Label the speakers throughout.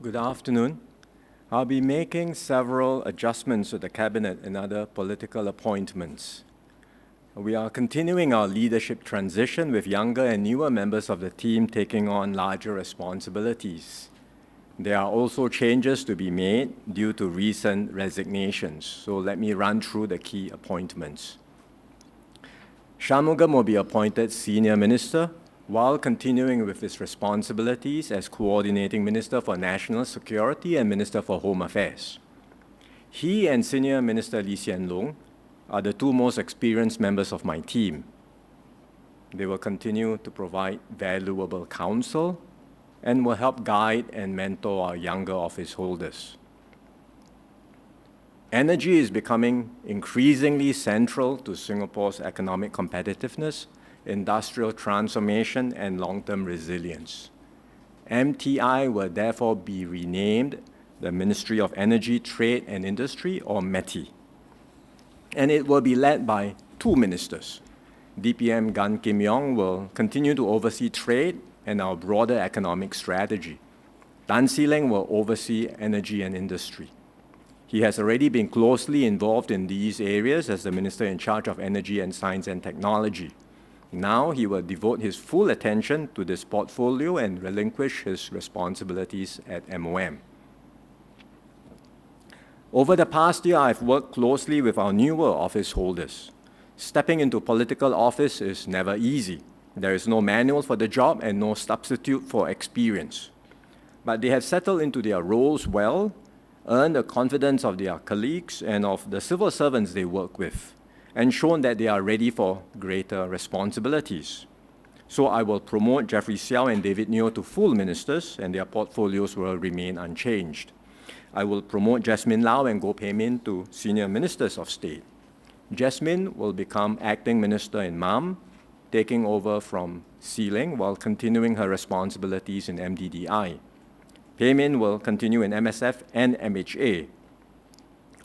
Speaker 1: Good afternoon. I'll be making several adjustments to the Cabinet and other political appointments. We are continuing our leadership transition with younger and newer members of the team taking on larger responsibilities. There are also changes to be made due to recent resignations, so let me run through the key appointments. Shanmugam will be appointed Senior Minister while continuing with his responsibilities as Coordinating Minister for National Security and Minister for Home Affairs. He and Senior Minister Lee Hsien Loong are the two most experienced members of my team. They will continue to provide valuable counsel and will help guide and mentor our younger office holders. Energy is becoming increasingly central to Singapore's economic competitiveness, industrial transformation, and long-term resilience. MTI will therefore be renamed the Ministry of Energy, Trade and Industry, or METI. And it will be led by two ministers. DPM Gan Kim Yong will continue to oversee trade and our broader economic strategy. Tan See Leng will oversee energy and industry. He has already been closely involved in these areas as the Minister in charge of Energy and Science and Technology. Now he will devote his full attention to this portfolio and relinquish his responsibilities at MOM. Over the past year, I've worked closely with our newer office holders. Stepping into political office is never easy. There is no manual for the job and no substitute for experience. But they have settled into their roles well, earned the confidence of their colleagues and of the civil servants they work with, and shown that they are ready for greater responsibilities. So I will promote Jeffrey Siow and David Neo to full ministers, and their portfolios will remain unchanged. I will promote Jasmine Lau and Goh Pei Ming to senior ministers of state. Jasmine will become acting minister in MAM, taking over from See Leng while continuing her responsibilities in MDDI. Pei Ming will continue in MSF and MHA.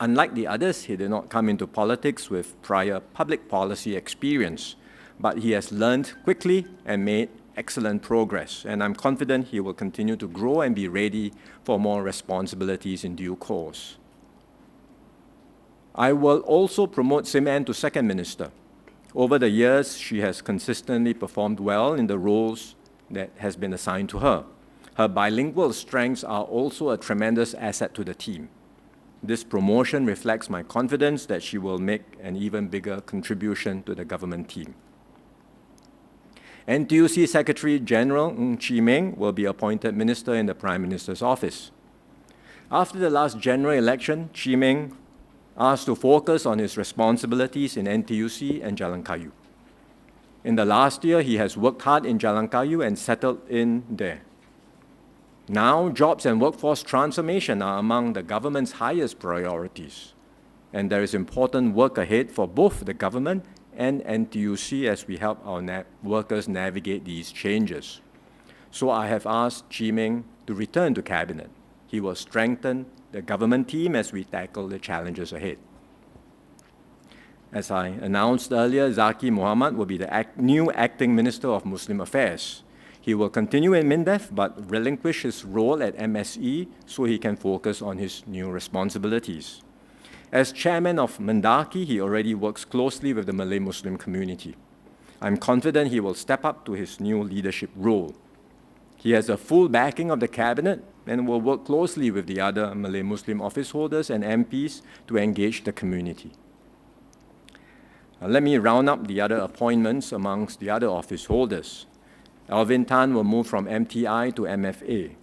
Speaker 1: Unlike the others, he did not come into politics with prior public policy experience, but he has learned quickly and made excellent progress, and I'm confident he will continue to grow and be ready for more responsibilities in due course. I will also promote Sim Ann to second minister. Over the years, she has consistently performed well in the roles that has been assigned to her. Her bilingual strengths are also a tremendous asset to the team. This promotion reflects my confidence that she will make an even bigger contribution to the government team. NTUC Secretary General Ng Chee Meng will be appointed Minister in the Prime Minister's office. After the last general election, Chee Meng asked to focus on his responsibilities in NTUC and Jalan Kayu. In the last year, he has worked hard in Jalan Kayu and settled in there. Now, jobs and workforce transformation are among the government's highest priorities, and there is important work ahead for both the government and NTUC as we help our workers navigate these changes. So I have asked Chee Meng to return to Cabinet. He will strengthen the government team as we tackle the challenges ahead. As I announced earlier, Zaqy Mohamad will be the new Acting Minister of Muslim Affairs. He will continue in MINDEF but relinquish his role at MSE so he can focus on his new responsibilities. As chairman of Mendaki, he already works closely with the Malay Muslim community. I'm confident he will step up to his new leadership role. He has the full backing of the cabinet and will work closely with the other Malay Muslim office holders and MPs to engage the community. Now, let me round up the other appointments amongst the other office holders. Alvin Tan will move from MTI to MFA.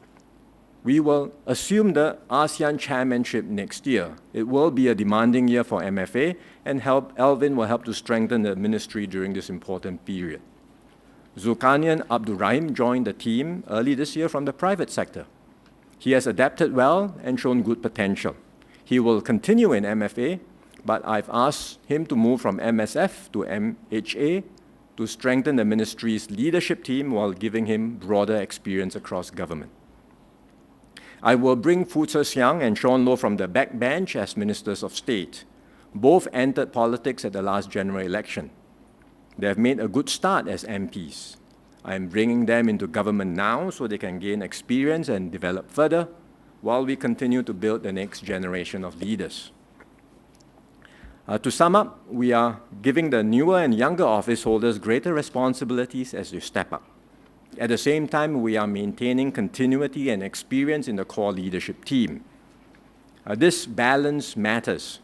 Speaker 1: We will assume the ASEAN chairmanship next year. It will be a demanding year for MFA, and Alvin will help to strengthen the ministry during this important period. Zulkarnain Abdul Rahim joined the team early this year from the private sector. He has adapted well and shown good potential. He will continue in MFA, but I've asked him to move from MSF to MHA to strengthen the ministry's leadership team while giving him broader experience across government. I will bring Foo Tze Siang and Sean Low from the backbench as Ministers of State. Both entered politics at the last general election. They have made a good start as MPs. I am bringing them into government now so they can gain experience and develop further. while we continue to build the next generation of leaders. To sum up, we are giving the newer and younger office holders greater responsibilities as they step up. At the same time, we are maintaining continuity and experience in the core leadership team. This balance matters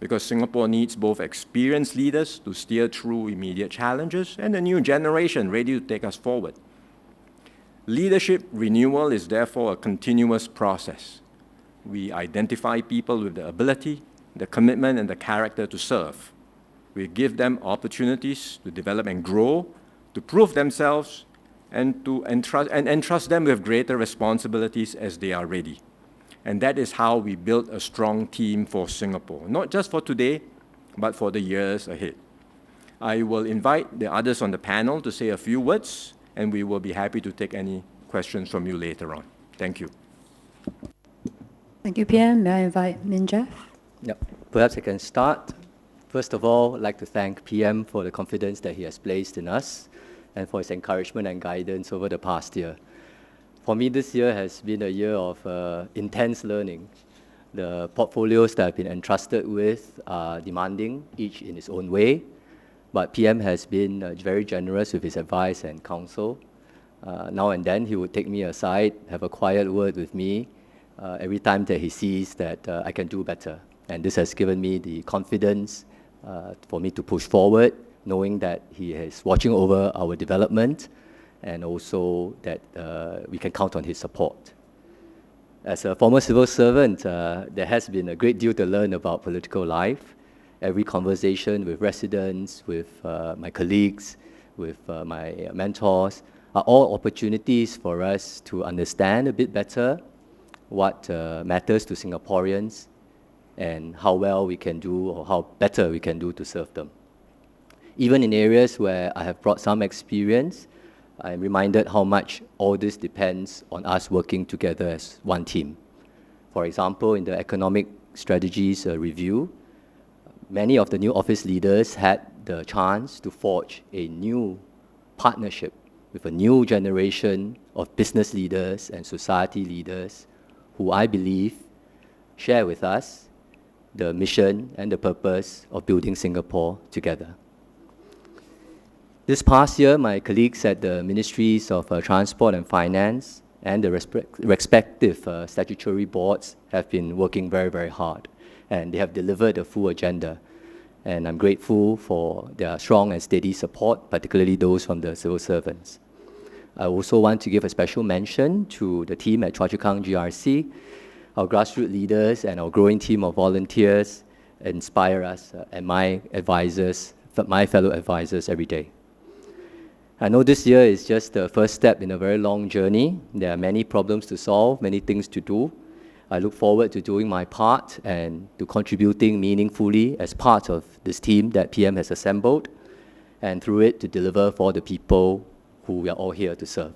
Speaker 1: because Singapore needs both experienced leaders to steer through immediate challenges and a new generation ready to take us forward. Leadership renewal is therefore a continuous process. We identify people with the ability, the commitment, and the character to serve. We give them opportunities to develop and grow, to prove themselves, and to entrust them with greater responsibilities as they are ready. And that is how we build a strong team for Singapore, not just for today, but for the years ahead. I will invite the others on the panel to say a few words, and we will be happy to take any questions from you later on. Thank you.
Speaker 2: Thank you, PM. May I invite Min Jeff?
Speaker 3: Yep. Perhaps I can start. First of all, I'd like to thank PM for the confidence that he has placed in us and for his encouragement and guidance over the past year. For me, this year has been a year of intense learning. The portfolios that I've been entrusted with are demanding, each in its own way, but PM has been very generous with his advice and counsel. Now and then, he would take me aside, have a quiet word with me every time that he sees that I can do better. And this has given me the confidence for me to push forward, knowing that he is watching over our development and also that we can count on his support. As a former civil servant, there has been a great deal to learn about political life. Every conversation with residents, with my colleagues, with my mentors, are all opportunities for us to understand a bit better what matters to Singaporeans and how well we can do or how better we can do to serve them. Even in areas where I have brought some experience, I'm reminded how much all this depends on us working together as one team. For example, in the economic strategies review, many of the new office leaders had the chance to forge a new partnership with a new generation of business leaders and society leaders who I believe share with us the mission and the purpose of building Singapore together. This past year, my colleagues at the Ministries of Transport and Finance and the respective statutory boards have been working very, very hard, and they have delivered a full agenda. And I'm grateful for their strong and steady support, particularly those from the civil servants. I also want to give a special mention to the team at Choa Chu Kang GRC. Our grassroots leaders and our growing team of volunteers inspire us and my advisors, my fellow advisors every day. I know this year is just the first step in a very long journey. There are many problems to solve, many things to do. I look forward to doing my part and to contributing meaningfully as part of this team that PM has assembled, and through it to deliver for the people who we are all here to serve.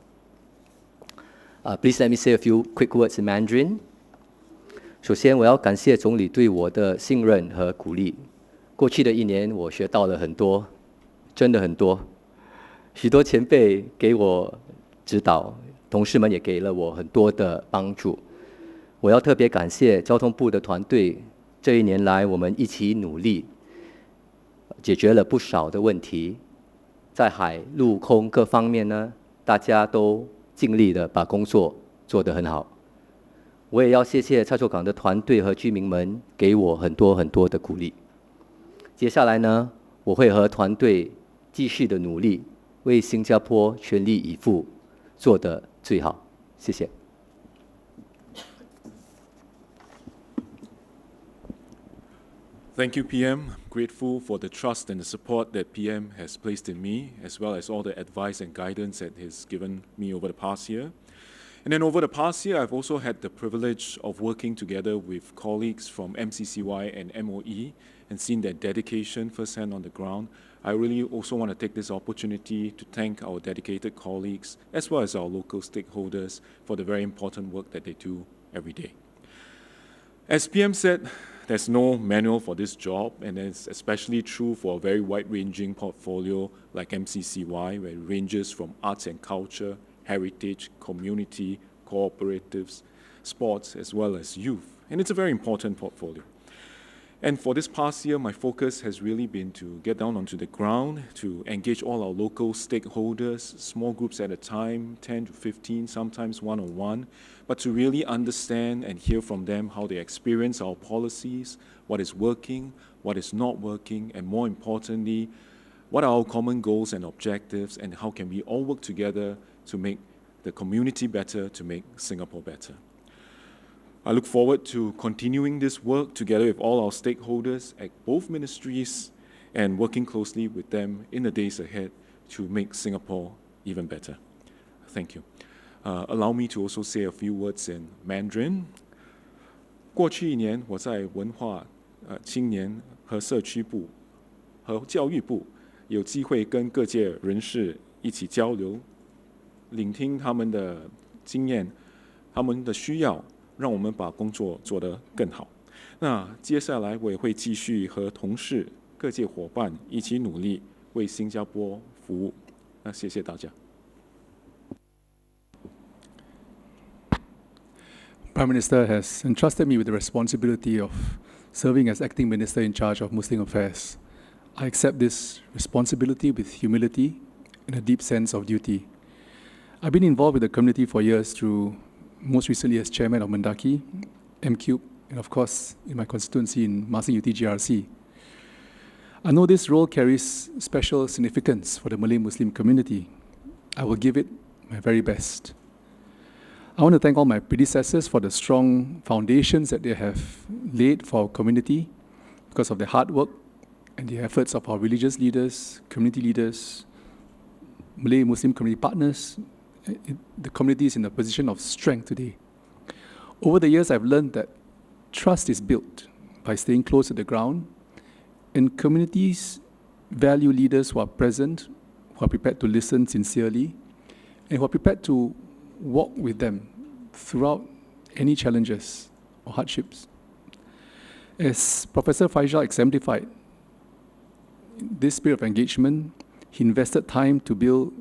Speaker 3: Please let me say a few quick words in Mandarin. 首先，我要感谢总理对我的信任和鼓励。过去的一年，我学到了很多，真的很多。许多前辈给我指导，同事们也给了我很多的帮助。我要特别感谢交通部的团队，这一年来我们一起努力，解决了不少的问题。在海陆空各方面呢，大家都尽力的把工作做得很好。我也要谢谢蔡厝港的团队和居民们给我很多很多的鼓励。接下来呢，我会和团队继续的努力，为新加坡全力以赴，做得最好。谢谢。
Speaker 4: Thank you, PM. I'm grateful for the trust and the support that PM has placed in me, as well as all the advice and guidance that he's given me over the past year. And then over the past year, I've also had the privilege of working together with colleagues from MCCY and MOE and seen their dedication firsthand on the ground. I really also want to take this opportunity to thank our dedicated colleagues, as well as our local stakeholders, for the very important work that they do every day. As PM said, there's no manual for this job, and it's especially true for a very wide-ranging portfolio like MCCY, where it ranges from arts and culture, heritage, community, cooperatives, sports, as well as youth. And it's a very important portfolio. And for this past year, my focus has really been to get down onto the ground, to engage all our local stakeholders, small groups at a time, 10 to 15, sometimes one-on-one, but to really understand and hear from them how they experience our policies, what is working, what is not working, and more importantly, what are our common goals and objectives, and how can we all work together to make the community better, to make Singapore better. I look forward to continuing this work together with all our stakeholders at both ministries and working closely with them in the days ahead to make Singapore even better. Thank you. Allow me to also say a few words in Mandarin. 过去一年，我在文化、青年和社区部和教育部有机会跟各界人士一起交流，聆听他们的经验、他们的需要。让我们把工作做得更好。那接下来我也会继续和同事、各界伙伴一起努力，为新加坡服务。那谢谢大家。
Speaker 5: Prime Minister has entrusted me with the responsibility of serving as acting minister in charge of Muslim affairs. I accept this responsibility with humility and a deep sense of duty. I've been involved with the community for years through most recently as chairman of Mendaki, MCube, and of course in my constituency in Masing UTGRC. I know this role carries special significance for the Malay Muslim community. I will give it my very best. I want to thank all my predecessors for the strong foundations that they have laid for our community because of their hard work and the efforts of our religious leaders, community leaders, Malay Muslim community partners. The community is in a position of strength today. Over the years, I've learned that trust is built by staying close to the ground, and communities value leaders who are present, who are prepared to listen sincerely, and who are prepared to walk with them throughout any challenges or hardships. As Professor Faisal exemplified, this spirit of engagement, he invested time to build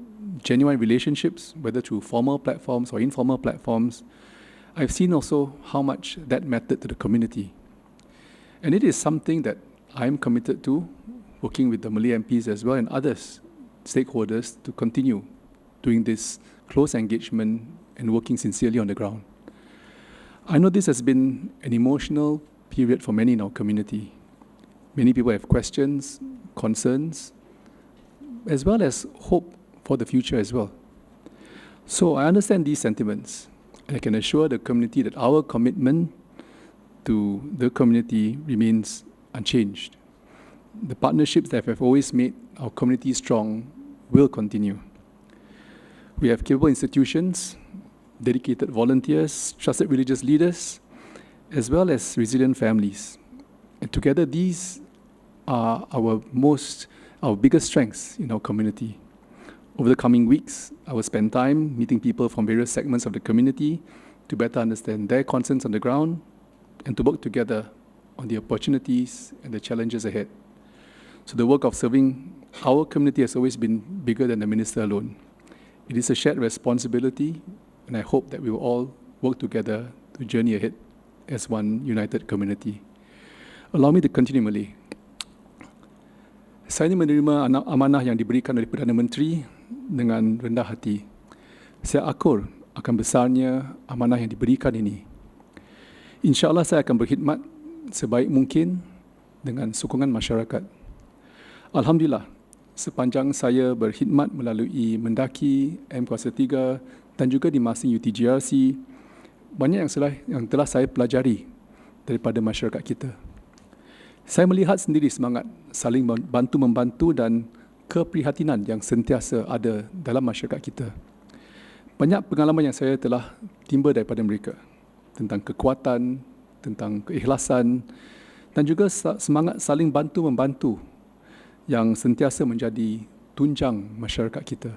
Speaker 5: genuine relationships, whether through formal platforms or informal platforms. I've seen also how much that mattered to the community. And it is something that I'm committed to, working with the Malay MPs as well and others, stakeholders, to continue doing this close engagement and working sincerely on the ground. I know this has been an emotional period for many in our community. Many people have questions, concerns, as well as hope for the future as well. So I understand these sentiments, and I can assure the community that our commitment to the community remains unchanged. The partnerships that have always made our community strong will continue. We have capable institutions, dedicated volunteers, trusted religious leaders, as well as resilient families. And together, these are our biggest strengths in our community. Over the coming weeks, I will spend time meeting people from various segments of the community to better understand their concerns on the ground and to work together on the opportunities and the challenges ahead. So the work of serving our community has always been bigger than the minister alone. It is a shared responsibility, and I hope that we will all work together to journey ahead as one united community. Allow me to continue Malay. Saya menerima amanah yang diberikan oleh Perdana Menteri dengan rendah hati. Saya akur akan besarnya amanah yang diberikan ini. InsyaAllah saya akan berkhidmat sebaik mungkin dengan sokongan masyarakat. Alhamdulillah, sepanjang saya berkhidmat melalui Mendaki, M Kuasa 3 dan juga di Masing UTGRC, banyak yang telah saya pelajari daripada masyarakat kita. Saya melihat sendiri semangat saling bantu-membantu dan keprihatinan yang sentiasa ada dalam masyarakat kita. Banyak pengalaman yang saya telah timba daripada mereka tentang kekuatan, tentang keikhlasan dan juga semangat saling bantu-membantu yang sentiasa menjadi tunjang masyarakat kita.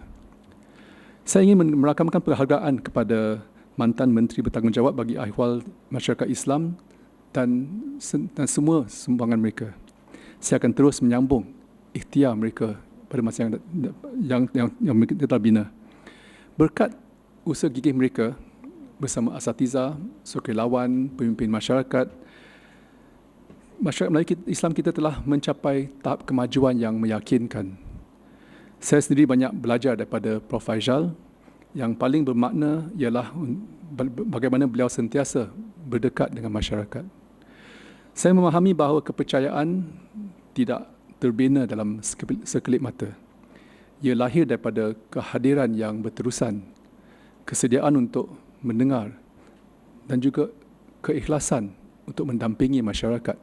Speaker 5: Saya ingin merakamkan penghargaan kepada mantan Menteri Bertanggungjawab bagi Ahwal Masyarakat Islam dan semua sumbangan mereka. Saya akan terus menyambung ikhtiar mereka pada masa yang mereka telah bina. Berkat usaha gigih mereka, bersama asatiza, sukarelawan, pemimpin masyarakat, masyarakat Melayu Islam kita telah mencapai tahap kemajuan yang meyakinkan. Saya sendiri banyak belajar daripada Prof. Faizal. Yang paling bermakna ialah bagaimana beliau sentiasa berdekat dengan masyarakat. Saya memahami bahawa kepercayaan tidak terbina dalam sekelip mata. Ia lahir daripada kehadiran yang berterusan, kesediaan untuk mendengar dan juga keikhlasan untuk mendampingi masyarakat.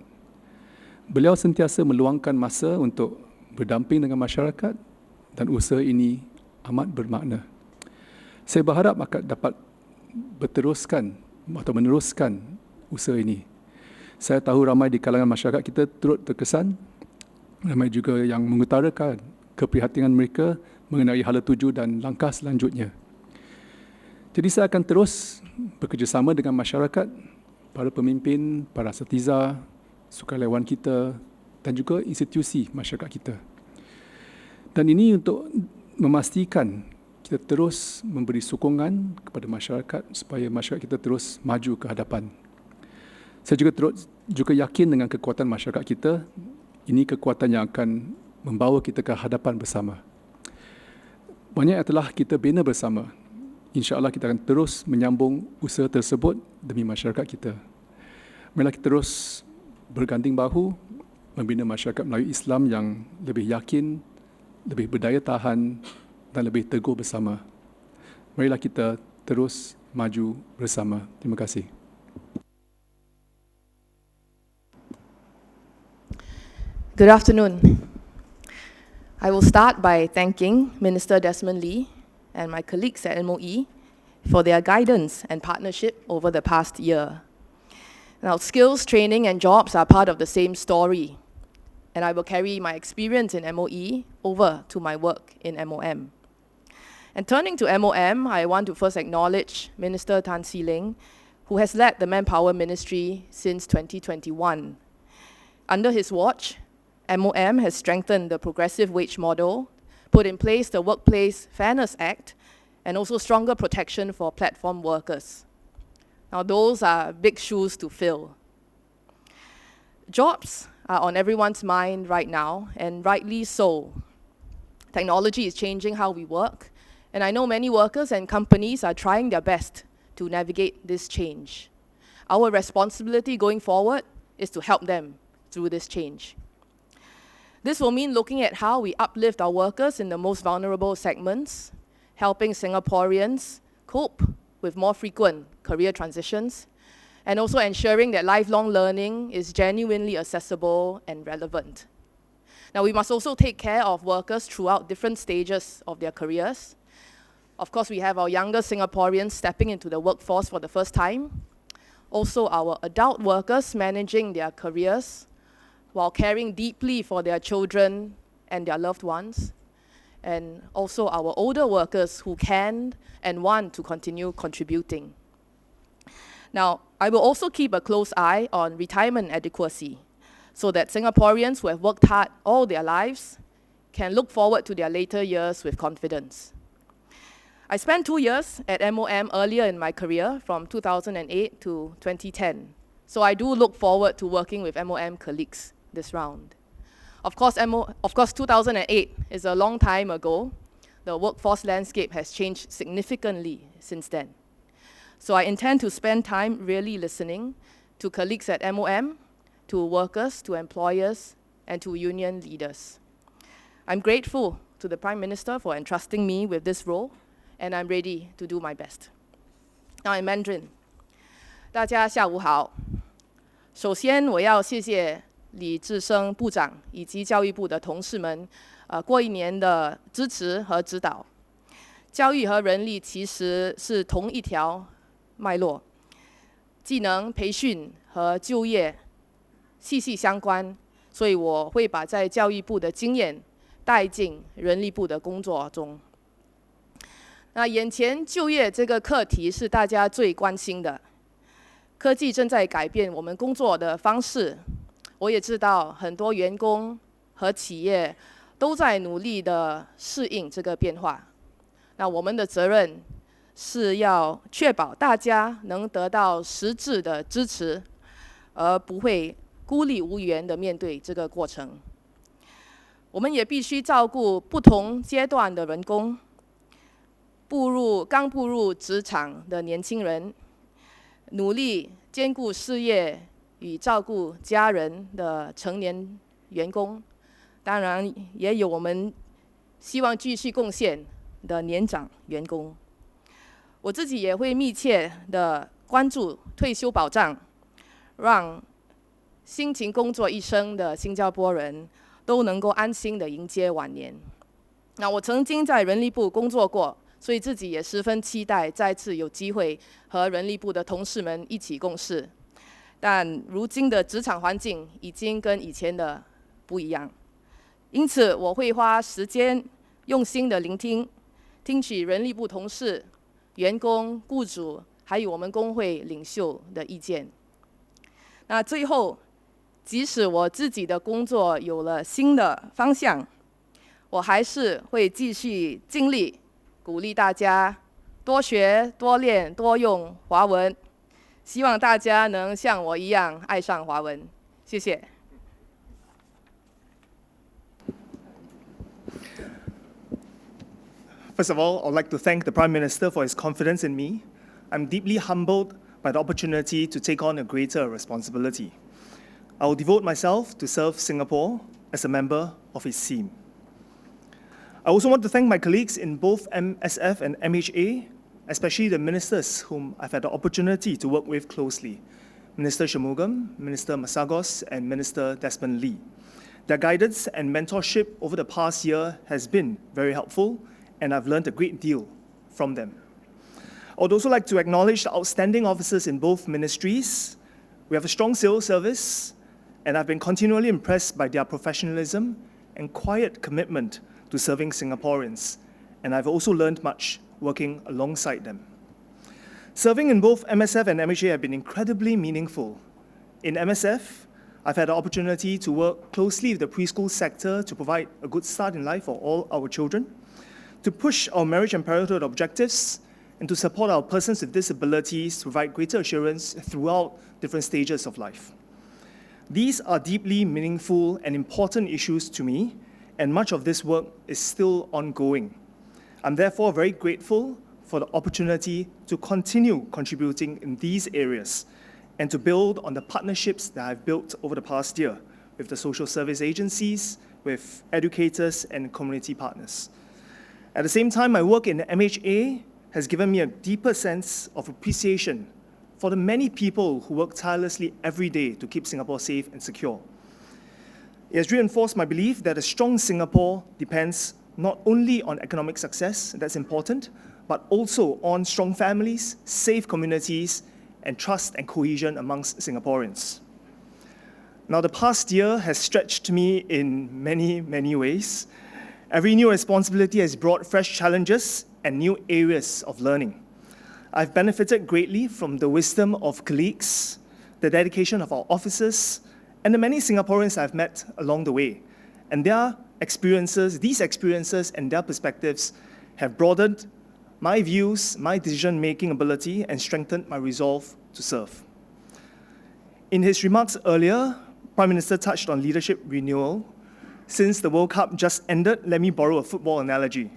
Speaker 5: Beliau sentiasa meluangkan masa untuk berdamping dengan masyarakat dan usaha ini amat bermakna. Saya berharap akan dapat berteruskan atau meneruskan usaha ini. Saya tahu ramai di kalangan masyarakat kita turut terkesan, ramai juga yang mengutarakan keprihatinan mereka mengenai hala tuju dan langkah selanjutnya. Jadi saya akan terus bekerjasama dengan masyarakat, para pemimpin, para asatiza, sukarelawan kita dan juga institusi masyarakat kita. Dan ini untuk memastikan kita terus memberi sokongan kepada masyarakat supaya masyarakat kita terus maju ke hadapan. Saya juga yakin dengan kekuatan masyarakat kita. Ini kekuatan yang akan membawa kita ke hadapan bersama. Banyak yang telah kita bina bersama. InsyaAllah kita akan terus menyambung usaha tersebut demi masyarakat kita. Marilah kita terus berganding bahu membina masyarakat Melayu Islam yang lebih yakin, lebih berdaya tahan dan lebih teguh bersama. Marilah kita terus maju bersama. Terima kasih.
Speaker 6: Good afternoon. I will start by thanking Minister Desmond Lee and my colleagues at MOE for their guidance and partnership over the past year. Now, skills, training, and jobs are part of the same story, and I will carry my experience in MOE over to my work in MOM. And turning to MOM, I want to first acknowledge Minister Tan See Leng, who has led the Manpower Ministry since 2021. Under his watch, MOM has strengthened the progressive wage model, put in place the Workplace Fairness Act, and also stronger protection for platform workers. Now, those are big shoes to fill. Jobs are on everyone's mind right now, and rightly so. Technology is changing how we work, and I know many workers and companies are trying their best to navigate this change. Our responsibility going forward is to help them through this change. This will mean looking at how we uplift our workers in the most vulnerable segments, helping Singaporeans cope with more frequent career transitions, and also ensuring that lifelong learning is genuinely accessible and relevant. Now, we must also take care of workers throughout different stages of their careers. Of course, we have our younger Singaporeans stepping into the workforce for the first time. Also, our adult workers managing their careers while caring deeply for their children and their loved ones. And also our older workers who can and want to continue contributing. Now, I will also keep a close eye on retirement adequacy so that Singaporeans who have worked hard all their lives can look forward to their later years with confidence. I spent 2 years at MOM earlier in my career, from 2008 to 2010. So I do look forward to working with MOM colleagues this round. Of course, 2008 is a long time ago. The workforce landscape has changed significantly since then. So I intend to spend time really listening to colleagues at MOM, to workers, to employers, and to union leaders. I'm grateful to the Prime Minister for entrusting me with this role, and I'm ready to do my best. Now in Mandarin. 大家下午好。首先我要谢谢李志生部长以及教育部的同事们过1年的支持和指导。教育和人力其实是同一条脉络，技能培训和就业息息相关，所以我会把在教育部的经验带进人力部的工作中。那眼前就业这个课题是大家最关心的，科技正在改变我们工作的方式，我也知道很多员工和企业都在努力的适应这个变化。那我们的责任是要确保大家能得到实质的支持，而不会孤立无援地面对这个过程。我们也必须照顾不同阶段的人工，刚步入职场的年轻人，努力兼顾事业与照顾家人的成年员工，当然也有我们希望继续贡献的年长员工。我自己也会密切地关注退休保障，让辛勤工作一生的新加坡人都能够安心地迎接晚年。那我曾经在人力部工作过，所以自己也十分期待再次有机会和人力部的同事们一起共事。但如今的职场环境已经跟以前的不一样，因此我会花时间用心地聆听，听取人力部同事、员工、雇主还有我们工会领袖的意见。那最后，即使我自己的工作有了新的方向，我还是会继续尽力鼓励大家多学、多练、多用华文，希望大家能像我一样爱上华文。谢谢。
Speaker 7: First of all, I'd like to thank the Prime Minister for his confidence in me. I'm deeply humbled by the opportunity to take on a greater responsibility. I will devote myself to serve Singapore as a member of his team. I also want to thank my colleagues in both MSF and MHA, especially the ministers whom I've had the opportunity to work with closely, Minister Shanmugam, Minister Masagos, and Minister Jasmine Lau. Their guidance and mentorship over the past year has been very helpful, and I've learned a great deal from them. I would also like to acknowledge the outstanding officers in both ministries. We have a strong civil service, and I've been continually impressed by their professionalism and quiet commitment to serving Singaporeans, and I've also learned much working alongside them. Serving in both MSF and MHA have been incredibly meaningful. In MSF, I've had the opportunity to work closely with the preschool sector to provide a good start in life for all our children, to push our marriage and parenthood objectives, and to support our persons with disabilities to provide greater assurance throughout different stages of life. These are deeply meaningful and important issues to me, and much of this work is still ongoing. I'm therefore very grateful for the opportunity to continue contributing in these areas and to build on the partnerships that I've built over the past year with the social service agencies, with educators and community partners. At the same time, my work in the MHA has given me a deeper sense of appreciation for the many people who work tirelessly every day to keep Singapore safe and secure. It has reinforced my belief that a strong Singapore depends not only on economic success, that's important, but also on strong families, safe communities, and trust and cohesion amongst Singaporeans. Now, the past year has stretched me in many, many ways. Every new responsibility has brought fresh challenges and new areas of learning. I've benefited greatly from the wisdom of colleagues, the dedication of our officers, and the many Singaporeans I've met along the way. And these experiences and their perspectives have broadened my views, my decision-making ability, and strengthened my resolve to serve. In his remarks earlier, Prime Minister touched on leadership renewal. Since the World Cup just ended, let me borrow a football analogy.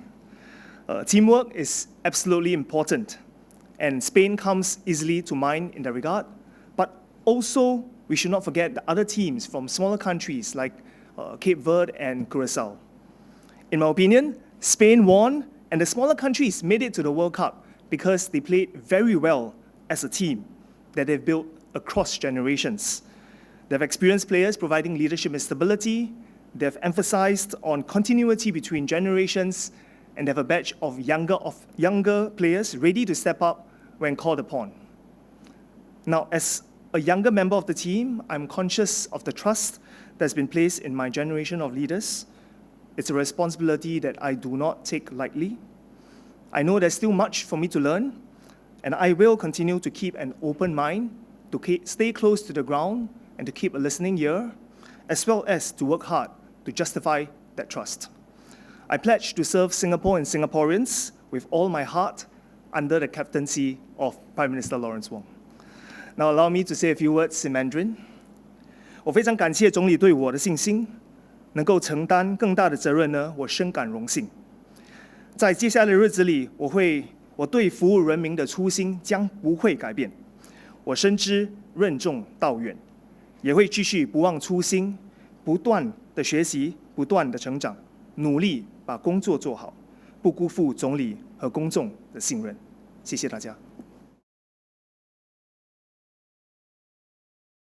Speaker 7: Teamwork is absolutely important, and Spain comes easily to mind in that regard. But also, we should not forget the other teams from smaller countries like Cape Verde and Curacao. In my opinion, Spain won, and the smaller countries made it to the World Cup because they played very well as a team that they've built across generations. They've experienced players providing leadership and stability. They've emphasized on continuity between generations, and they have a batch of younger players ready to step up when called upon. Now, as a younger member of the team, I'm conscious of the trust that's been placed in my generation of leaders. It's a responsibility that I do not take lightly. I know there's still much for me to learn, and I will continue to keep an open mind, to stay close to the ground, and to keep a listening ear, as well as to work hard to justify that trust. I pledge to serve Singapore and Singaporeans with all my heart, under the captaincy of Prime Minister Lawrence Wong. Now allow me to say a few words in Mandarin. 我非常感谢总理对我的信心，能够承担更大的责任呢，我深感荣幸。在接下来的日子里，我对服务人民的初心将不会改变。我深知任重道远，也会继续不忘初心，不断的学习，不断的成长，努力把工作做好，不辜负总理和公众的信任。谢谢大家。